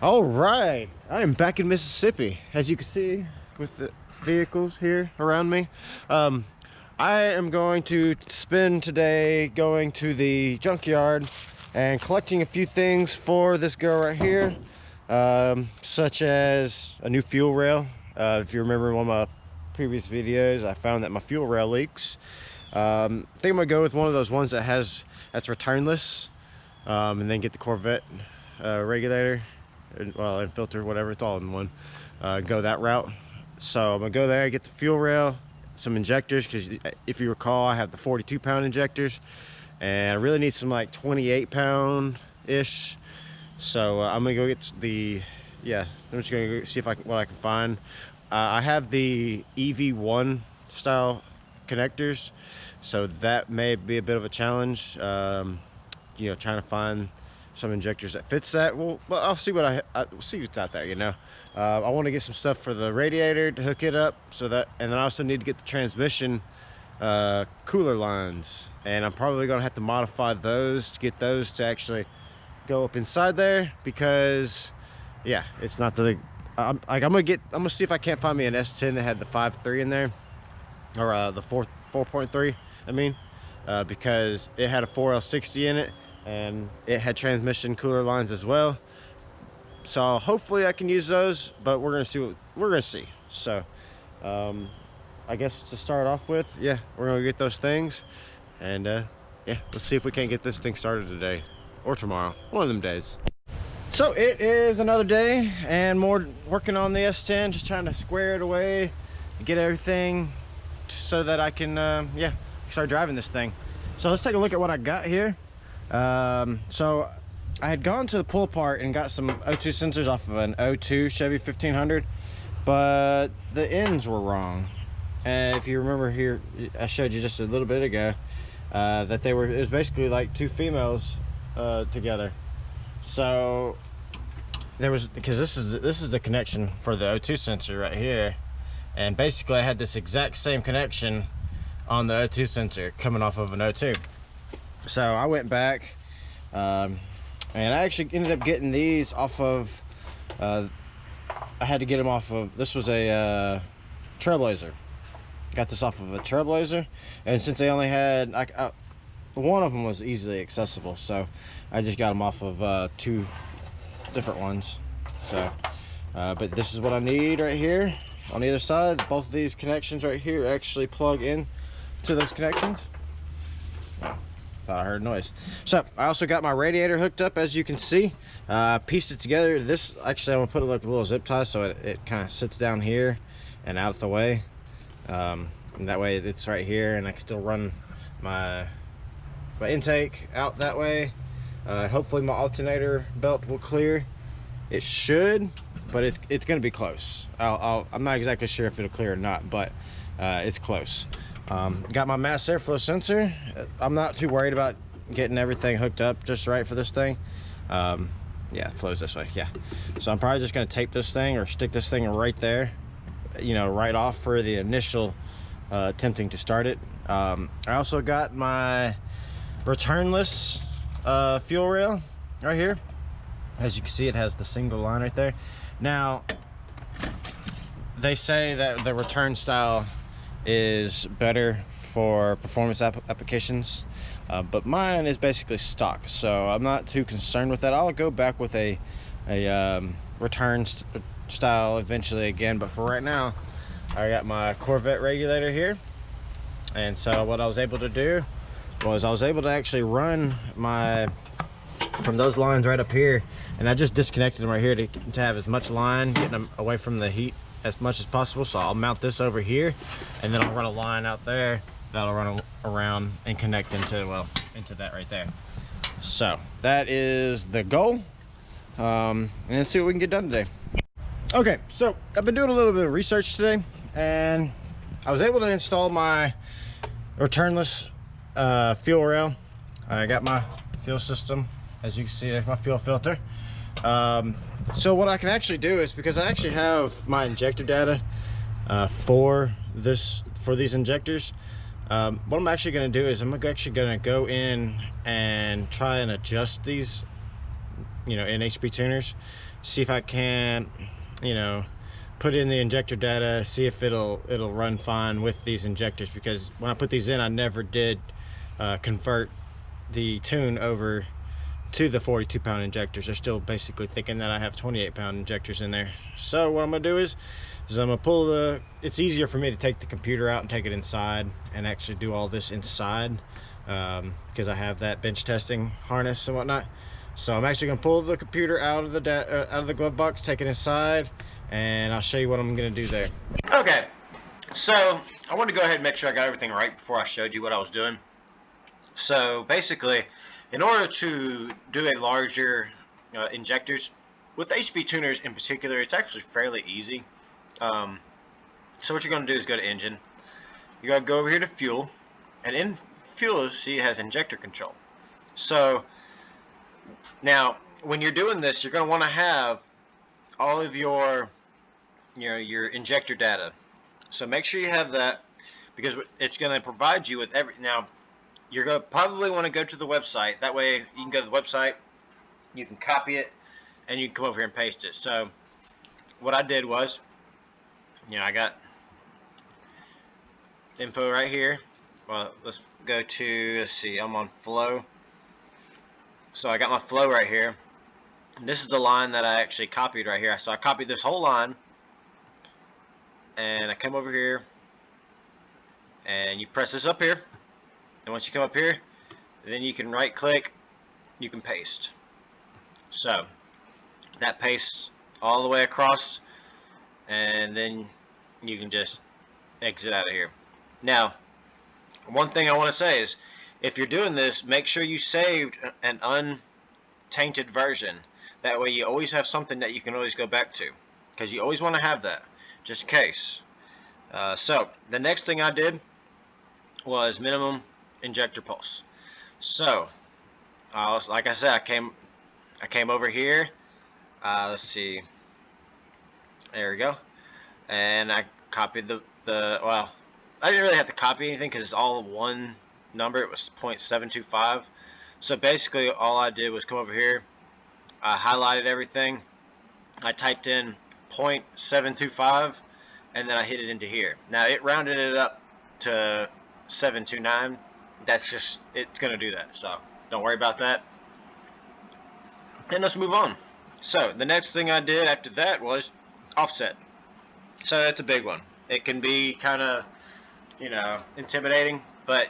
All right, I am back in Mississippi, as you can see with the vehicles here around me. I am going to spend today going to the junkyard and collecting a few things for this girl right here, such as a new fuel rail. If you remember one of my previous videos, I found that my fuel rail leaks. I think I'm gonna go with one of those ones that's returnless, and then get the Corvette regulator, well, and filter, whatever, it's all in one. Go that route. So I'm gonna go there, get the fuel rail, some injectors, because if you recall, I have the 42-pound injectors, and I really need some like 28-pound ish. So I'm gonna go get I'm just gonna go see what I can find. I have the EV1 style connectors, so that may be a bit of a challenge. You know, trying to find some injectors that fits that. Well, I'll see what I'll see what's out there, you know. I want to get some stuff for the radiator to hook it up, and then I also need to get the transmission cooler lines, and I'm probably gonna have to modify those to get those to actually go up inside there, because yeah, it's not the I'm gonna see if I can't find me an S10 that had the 5.3 in there, or the 4.3 I mean, because it had a 4L60 in it, and it had transmission cooler lines as well. So hopefully I can use those, but we're gonna see. So I guess to start off with, yeah, we're gonna get those things, and yeah, let's see if we can't get this thing started today or tomorrow, one of them days. So it is another day and more working on the S10, just trying to square it away, get everything so that I can yeah, start driving this thing. So let's take a look at what I got here. So I had gone to the pull apart and got some O2 sensors off of an O2 Chevy 1500, but the ends were wrong. And if you remember here, I showed you just a little bit ago that it was basically like two females together. So there was, because this is the connection for the O2 sensor right here, and basically I had this exact same connection on the O2 sensor coming off of an O2. So I went back, and I actually ended up getting these off of I had to get them off of, this was a Trailblazer. Got this off of a Trailblazer, and since they only had one of them was easily accessible, so I just got them off of two different ones. So but this is what I need right here on either side. Both of these connections right here actually plug in to those connections. Oh, thought I heard a noise. So I also got my radiator hooked up, as you can see. Pieced it together. This actually, I'm gonna put it like a little zip tie so it kind of sits down here and out of the way, and that way it's right here, and I can still run my intake out that way. Hopefully my alternator belt will clear. It should, but it's gonna be close. I'm not exactly sure if it'll clear or not, but it's close. Got my mass airflow sensor. I'm not too worried about getting everything hooked up just right for this thing. Yeah, it flows this way, yeah. So I'm probably just gonna tape this thing or stick this thing right there, you know, right off for the initial attempting to start it. I also got my returnless fuel rail right here. As you can see, it has the single line right there. Now they say that the return style is better for performance applications, but mine is basically stock, so I'm not too concerned with that. I'll go back with a return style eventually again, but for right now I got my Corvette regulator here. And so what I was able to do was I was able to actually run from those lines right up here, and I just disconnected them right here to have as much line, getting them away from the heat as much as possible. So I'll mount this over here, and then I'll run a line out there that'll run around and connect into that right there. So that is the goal, and let's see what we can get done today. Okay, so I've been doing a little bit of research today, and I was able to install my returnless fuel rail. I got my fuel system, as you can see, there's my fuel filter. So what I can actually do is, because I actually have my injector data for these injectors, what I'm actually going to do is I'm actually going to go in and try and adjust these you know, in HPtuners, see if I can, you know, put in the injector data, see if it'll run fine with these injectors, because when I put these in, I never did convert the tune over to the 42-pound injectors. They're still basically thinking that I have 28-pound injectors in there. So what I'm gonna do is I'm gonna pull the, it's easier for me to take the computer out and take it inside and actually do all this inside, because I have that bench testing harness and whatnot. So I'm actually gonna pull the computer out of the glove box, take it inside, and I'll show you what I'm gonna do there. Okay, so I wanted to go ahead and make sure I got everything right before I showed you what I was doing. So basically, in order to do a larger injectors, with HPtuners in particular, it's actually fairly easy. So what you're going to do is go to engine. You got to go over here to fuel, and in fuel, see, it has injector control. So now, when you're doing this, you're going to want to have all of your, you know, your injector data. So make sure you have that, because it's going to provide you with every. Now, you're going to probably want to go to the website. That way, you can go to the website, you can copy it, and you can come over here and paste it. So what I did was, you know, I got info right here. Well, let's go to, let's see, I'm on flow. So I got my flow right here. And this is the line that I actually copied right here. So I copied this whole line, and I come over here, and you press this up here. And once you come up here, then you can right click, you can paste. So that pastes all the way across, and then you can just exit out of here. Now, one thing I want to say is, if you're doing this, make sure you saved an untainted version. That way you always have something that you can always go back to, because you always want to have that, just in case. So the next thing I did was minimum injector pulse. So like I said, I came over here. Let's see, there we go, and I copied the well, I didn't really have to copy anything because it's all one number. It was 0.725. So basically all I did was come over here, I highlighted everything, I typed in 0.725, and then I hit it into here. Now it rounded it up to 729. That's just, it's gonna do that, so don't worry about that. Then let's move on. So the next thing I did after that was offset. So that's a big one. It can be kind of, you know, intimidating, but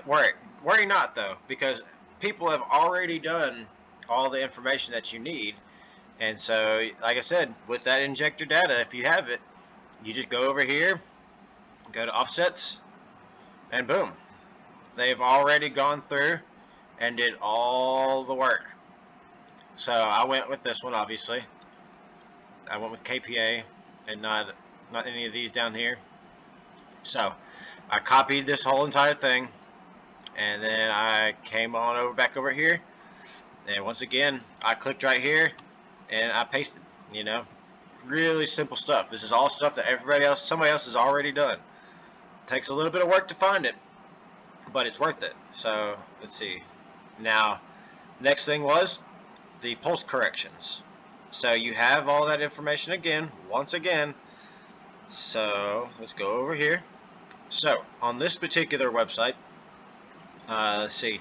worry not though, because people have already done all the information that you need. And so, like I said, with that injector data, if you have it, you just go over here, go to offsets, and boom, they've already gone through and did all the work. So I went with this one, obviously. I went with KPA and not any of these down here. So I copied this whole entire thing, and then I came on over back over here, and once again I clicked right here and I pasted. You know, really simple stuff. This is all stuff that somebody else has already done. Takes a little bit of work to find it, but it's worth it. So let's see. Now, next thing was the pulse corrections. So you have all that information again, once again. So let's go over here. So on this particular website, let's see,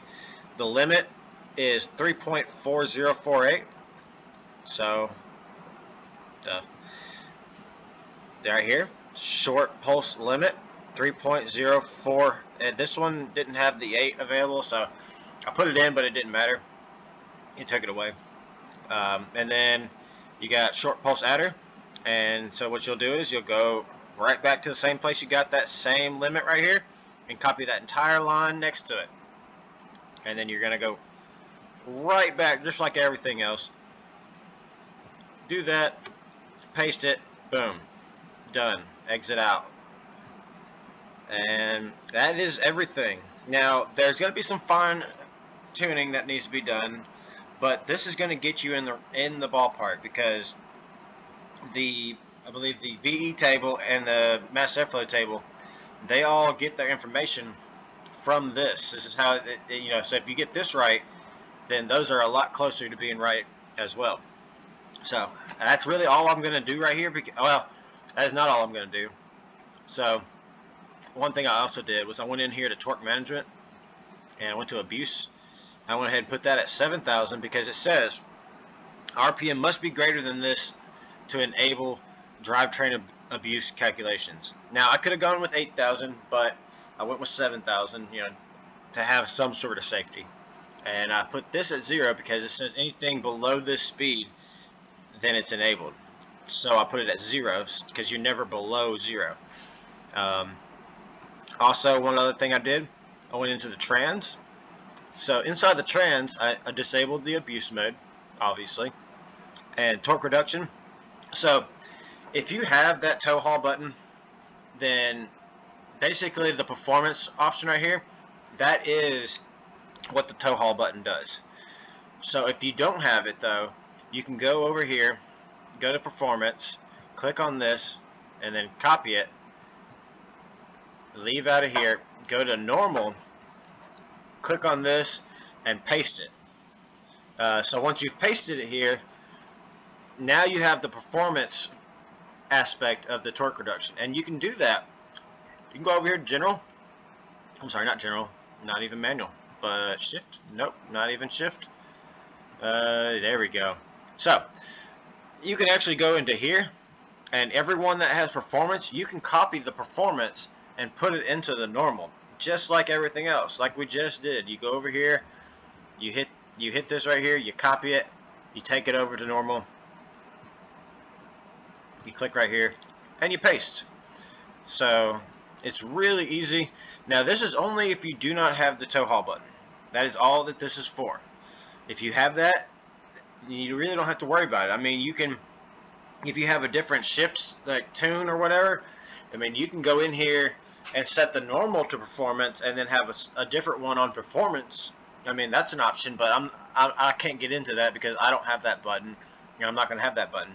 the limit is 3.4048. So right here, short pulse limit 3.04. And this one didn't have the 8 available, so I put it in, but it didn't matter. He took it away. And then you got short pulse adder, and so what you'll do is you'll go right back to the same place you got that same limit right here, and copy that entire line next to it, and then you're gonna go right back just like everything else. Do that, paste it, boom, done, exit out, and that is everything. Now there's going to be some fine tuning that needs to be done, but this is going to get you in the ballpark, because I believe the VE table and the mass airflow table, they all get their information from this. This is how you know. So if you get this right, then those are a lot closer to being right as well. So that's really all I'm going to do right here. Well, that is not all I'm going to do. So one thing I also did was I went in here to torque management and I went to abuse. I went ahead and put that at 7,000 because it says RPM must be greater than this to enable drivetrain abuse calculations. Now I could have gone with 8,000, but I went with 7,000, you know, to have some sort of safety. And I put this at 0 because it says anything below this speed, then it's enabled. So I put it at 0 because you're never below 0. Also, one other thing I did, I went into the trans. So inside the trans, I disabled the abuse mode, obviously, and torque reduction. So if you have that tow haul button, then basically the performance option right here, that is what the tow haul button does. So if you don't have it though, you can go over here, go to performance, click on this, and then copy it, leave out of here, go to normal, click on this, and paste it. So once you've pasted it here, now you have the performance aspect of the torque reduction, and you can do that. You can go over here to general. I'm sorry, not general, not even manual, but shift. Nope, not even shift. There we go. So you can actually go into here, and everyone that has performance, you can copy the performance and put it into the normal, just like everything else, like we just did. You go over here, you hit this right here, you copy it, you take it over to normal, you click right here, and you paste. So it's really easy. Now this is only if you do not have the tow haul button. That is all that this is for. If you have that, you really don't have to worry about it. I mean, you can, if you have a different shift like tune or whatever, I mean, you can go in here and set the normal to performance and then have a different one on performance. I mean, that's an option, but I can't get into that because I don't have that button, and I'm not going to have that button.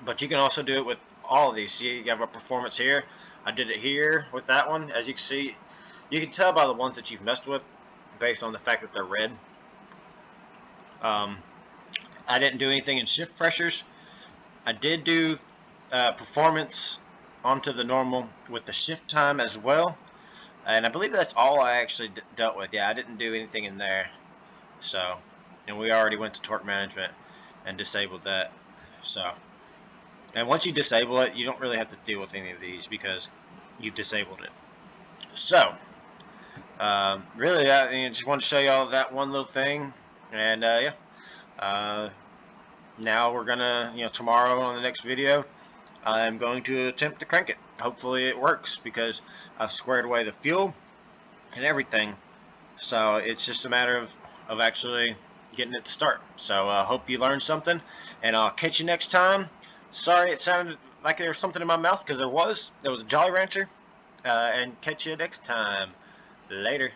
But you can also do it with all of these. See, you have a performance here. I did it here with that one. As you can see, you can tell by the ones that you've messed with based on the fact that they're red. I didn't do anything in shift pressures. I did do performance onto the normal with the shift time as well, and I believe that's all I actually dealt with. Yeah, I didn't do anything in there. So, and we already went to torque management and disabled that. So, and once you disable it, you don't really have to deal with any of these because you've disabled it. So really, I just want to show you all that one little thing, and yeah. Now we're gonna, tomorrow on the next video, I'm going to attempt to crank it. Hopefully it works because I've squared away the fuel and everything. So it's just a matter of actually getting it to start. So I hope you learned something, and I'll catch you next time. Sorry it sounded like there was something in my mouth, because there was a Jolly Rancher. And catch you next time. Later.